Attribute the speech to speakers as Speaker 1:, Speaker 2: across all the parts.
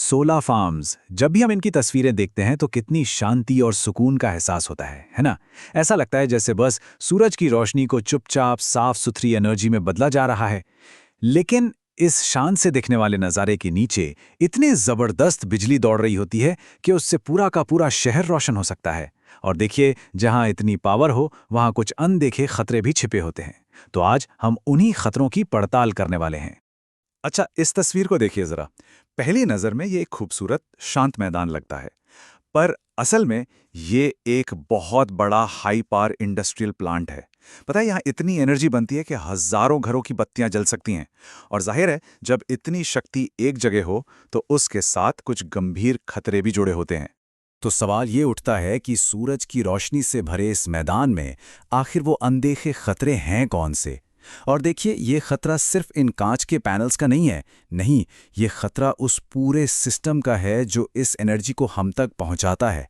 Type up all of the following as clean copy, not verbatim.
Speaker 1: Solar farms, जब भी हम इनकी तस्वीरें देखते हैं तो कितनी शांति और सुकून का एहसास होता है ना? ऐसा लगता है जैसे बस सूरज की रोशनी को चुपचाप साफ सुथरी एनर्जी में बदला जा रहा है। लेकिन इस शांत से दिखने वाले नज़ारे के नीचे इतनी ज़बरदस्त बिजली दौड़ रही होती है कि उससे पूरा का पूरा शहर रोशन हो सकता है। और देखिए, जहां इतनी पावर हो वहां कुछ अनदेखे खतरे भी छिपे होते हैं। तो आज हम उन्हीं खतरों की पड़ताल करने वाले हैं।
Speaker 2: अच्छा, इस तस्वीर को देखिए जरा। पहली नजर में ये एक खूबसूरत शांत मैदान लगता है, पर असल में ये एक बहुत बड़ा हाई पावर इंडस्ट्रियल प्लांट है। पता है, यहाँ इतनी एनर्जी बनती है कि हजारों घरों की बत्तियां जल सकती हैं। और जाहिर है, जब इतनी शक्ति एक जगह हो तो उसके साथ कुछ गंभीर खतरे भी जुड़े होते हैं।
Speaker 1: तो सवाल ये उठता है कि सूरज की रोशनी से भरे इस मैदान में आखिर वो अनदेखे खतरे हैं कौन से? और देखिए, ये खतरा सिर्फ इन कांच के पैनल्स का नहीं है। नहीं, ये खतरा उस पूरे सिस्टम का है जो इस एनर्जी को हम तक पहुंचाता है।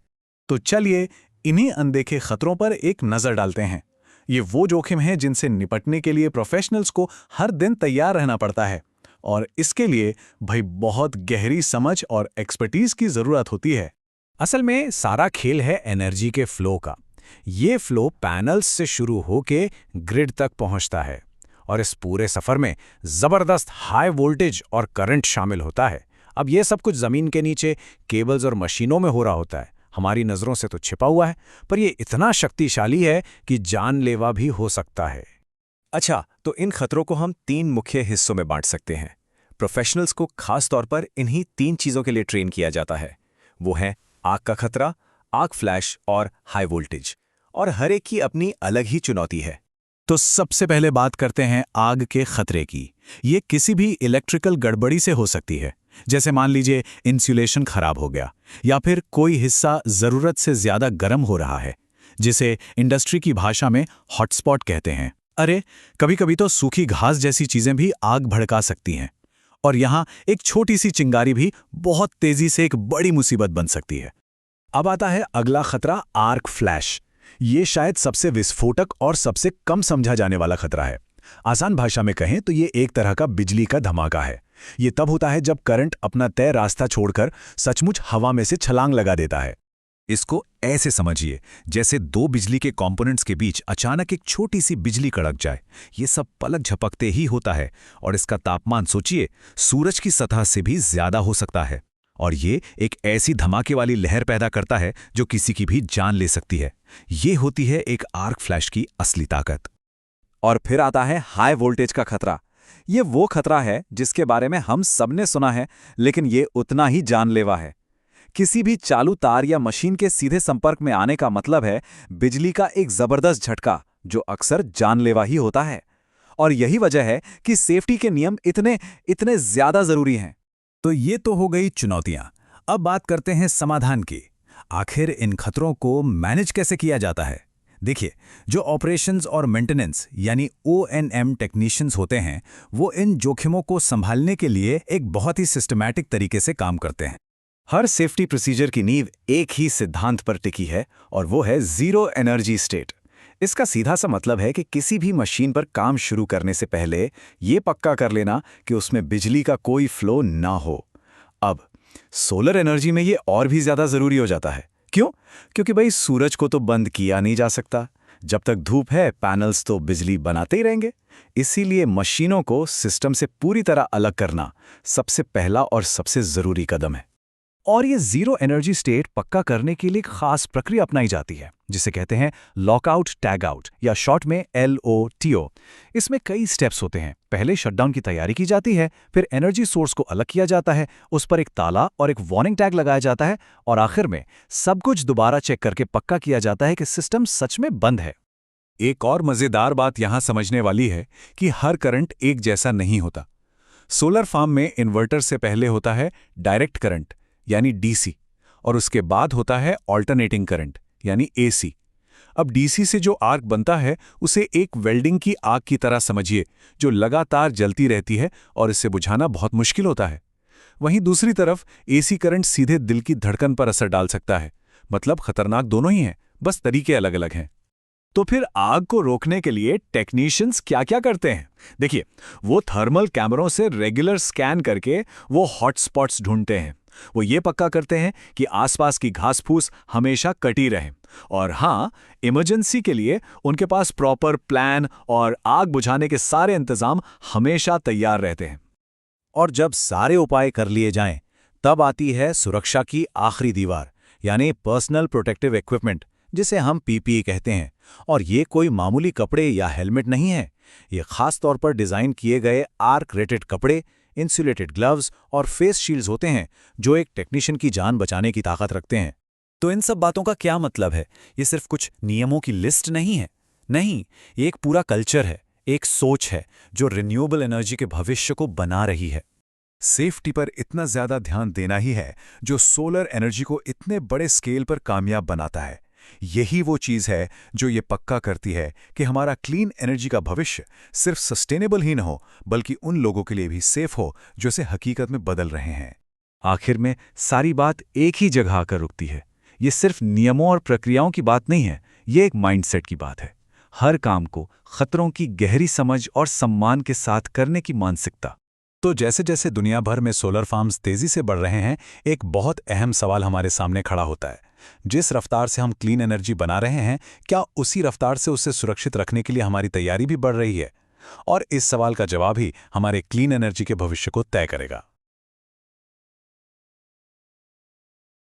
Speaker 2: तो चलिए, इन्हीं अनदेखे खतरों पर एक नजर डालते हैं। ये वो जोखिम हैं जिनसे निपटने के लिए प्रोफेशनल्स को हर दिन तैयार रहना पड़ता है। और इसके लिए भाई बहुत गहरी समझ और एक्सपर्टीज की जरूरत होती है।
Speaker 1: असल में सारा खेल है एनर्जी के फ्लो का। ये फ्लो पैनल्स से शुरू होके ग्रिड तक पहुंचता है और इस पूरे सफर में जबरदस्त हाई वोल्टेज और करंट शामिल होता है। अब ये सब कुछ जमीन के नीचे केबल्स और मशीनों में हो रहा होता है। हमारी नजरों से तो छिपा हुआ है, पर ये इतना शक्तिशाली है कि जानलेवा भी हो सकता है।
Speaker 3: अच्छा, तो इन खतरों को हम 3 मुख्य हिस्सों में बांट सकते हैं। प्रोफेशनल्स को खास तौर पर इन्हीं 3 चीजों के लिए ट्रेन किया जाता है। वो है आग का खतरा, आग फ्लैश और हाई वोल्टेज। और हर एक की अपनी अलग ही चुनौती है।
Speaker 1: तो सबसे पहले बात करते हैं आग के खतरे की। ये किसी भी इलेक्ट्रिकल गड़बड़ी से हो सकती है। जैसे मान लीजिए इंसुलेशन खराब हो गया, या फिर कोई हिस्सा जरूरत से ज्यादा गर्म हो रहा है, जिसे इंडस्ट्री की भाषा में हॉटस्पॉट कहते हैं। अरे, कभी कभी तो सूखी घास जैसी चीजें भी आग भड़का सकती हैं। और यहाँ एक छोटी सी चिंगारी भी बहुत तेजी से एक बड़ी मुसीबत बन सकती है। अब आता है अगला खतरा, आर्क फ्लैश। ये शायद सबसे विस्फोटक और सबसे कम समझा जाने वाला खतरा है। आसान भाषा में कहें तो ये एक तरह का बिजली का धमाका है। ये तब होता है जब करंट अपना तय रास्ता छोड़कर सचमुच हवा में से छलांग लगा देता है। इसको ऐसे समझिए जैसे 2 बिजली के कंपोनेंट्स के बीच अचानक एक छोटी सी बिजली कड़क जाए। ये सब पलक झपकते ही होता है, और इसका तापमान सोचिए सूरज की सतह से भी ज्यादा हो सकता है। और ये एक ऐसी धमाके वाली लहर पैदा करता है जो किसी की भी जान ले सकती है। ये होती है एक आर्क फ्लैश की असली ताकत।
Speaker 3: और फिर आता है हाई वोल्टेज का खतरा। ये वो खतरा है जिसके बारे में हम सबने सुना है, लेकिन ये उतना ही जानलेवा है। किसी भी चालू तार या मशीन के सीधे संपर्क में आने का मतलब है बिजली का एक जबरदस्त झटका, जो अक्सर जानलेवा ही होता है। और यही वजह है कि सेफ्टी के नियम इतने इतने ज्यादा जरूरी हैं।
Speaker 1: तो ये तो हो गई चुनौतियां। अब बात करते हैं समाधान की। आखिर इन खतरों को मैनेज कैसे किया जाता है? देखिए, जो ऑपरेशंस और मेंटेनेंस यानी O&M टेक्नीशियंस होते हैं, वो इन जोखिमों को संभालने के लिए एक बहुत ही सिस्टमैटिक तरीके से काम करते हैं।
Speaker 3: हर सेफ्टी प्रोसीजर की नींव एक ही सिद्धांत पर टिकी है, और वो है जीरो एनर्जी स्टेट। इसका सीधा सा मतलब है कि किसी भी मशीन पर काम शुरू करने से पहले ये पक्का कर लेना कि उसमें बिजली का कोई फ्लो ना हो। अब सोलर एनर्जी में ये और भी ज्यादा जरूरी हो जाता है। क्यों? क्योंकि भाई सूरज को तो बंद किया नहीं जा सकता। जब तक धूप है, पैनल्स तो बिजली बनाते ही रहेंगे। इसीलिए मशीनों को सिस्टम से पूरी तरह अलग करना सबसे पहला और सबसे जरूरी कदम है। और ये जीरो एनर्जी स्टेट पक्का करने के लिए एक खास प्रक्रिया अपनाई जाती है, जिसे कहते हैं लॉकआउट टैग आउट, या शॉर्ट में LOTO। इसमें कई स्टेप्स होते हैं। पहले शटडाउन की तैयारी की जाती है, फिर एनर्जी सोर्स को अलग किया जाता है, उस पर एक ताला और एक वार्निंग टैग लगाया जाता है, और आखिर में सब कुछ दोबारा चेक करके पक्का किया जाता है कि सिस्टम सच में बंद है।
Speaker 2: एक और मजेदार बात यहां समझने वाली है कि हर करंट एक जैसा नहीं होता। सोलर फार्म में इन्वर्टर से पहले होता है डायरेक्ट करंट यानी DC, और उसके बाद होता है ऑल्टरनेटिंग करंट यानी AC। अब DC से जो आर्क बनता है उसे एक वेल्डिंग की आग की तरह समझिए, जो लगातार जलती रहती है और इसे बुझाना बहुत मुश्किल होता है। वहीं दूसरी तरफ AC करंट सीधे दिल की धड़कन पर असर डाल सकता है। मतलब खतरनाक दोनों ही हैं, बस तरीके अलग अलग हैं।
Speaker 1: तो फिर आग को रोकने के लिए टेक्नीशियंस क्या-क्या करते हैं? देखिए, वो थर्मल कैमरों से रेगुलर स्कैन करके वो हॉटस्पॉट्स ढूंढते हैं,
Speaker 2: वो ये पक्का करते हैं कि आसपास की घास फूस हमेशा कटी रहे। और हाँ, इमरजेंसी के लिए उनके पास प्रॉपर प्लान और आग बुझाने के सारे इंतजाम हमेशा तैयार रहते हैं।
Speaker 1: और जब सारे उपाय कर लिए जाएं, तब आती है सुरक्षा की आखिरी दीवार, यानी पर्सनल प्रोटेक्टिव इक्विपमेंट, जिसे हम पीपीई कहते हैं। और ये कोई मामूली कपड़े या हेलमेट नहीं है। ये खास तौर पर डिजाइन किए गए आर्क रेटेड कपड़े, इंसुलेटेड ग्लव्स और फेस शील्ड्स होते हैं, जो एक टेक्नीशियन की जान बचाने की ताकत रखते हैं। तो इन सब बातों का क्या मतलब है? ये सिर्फ कुछ नियमों की लिस्ट नहीं है। नहीं, ये एक पूरा कल्चर है, एक सोच है जो रिन्यूएबल एनर्जी के भविष्य को बना रही है।
Speaker 2: सेफ्टी पर इतना ज्यादा ध्यान देना ही है जो सोलर एनर्जी को इतने बड़े स्केल पर कामयाब बनाता है। यही वो चीज है जो ये पक्का करती है कि हमारा क्लीन एनर्जी का भविष्य सिर्फ सस्टेनेबल ही न हो, बल्कि उन लोगों के लिए भी सेफ हो जो इसे हकीकत में बदल रहे हैं।
Speaker 1: आखिर में सारी बात एक ही जगह आकर रुकती है। ये सिर्फ नियमों और प्रक्रियाओं की बात नहीं है, ये एक माइंडसेट की बात है। हर काम को खतरों की गहरी समझ और सम्मान के साथ करने की मानसिकता।
Speaker 2: तो जैसे जैसे दुनिया भर में सोलर फार्म्स तेजी से बढ़ रहे हैं, एक बहुत अहम सवाल हमारे सामने खड़ा होता है। जिस रफ्तार से हम क्लीन एनर्जी बना रहे हैं, क्या उसी रफ्तार से उसे सुरक्षित रखने के लिए हमारी तैयारी भी बढ़ रही है? और इस सवाल का जवाब ही हमारे क्लीन एनर्जी के भविष्य को तय करेगा।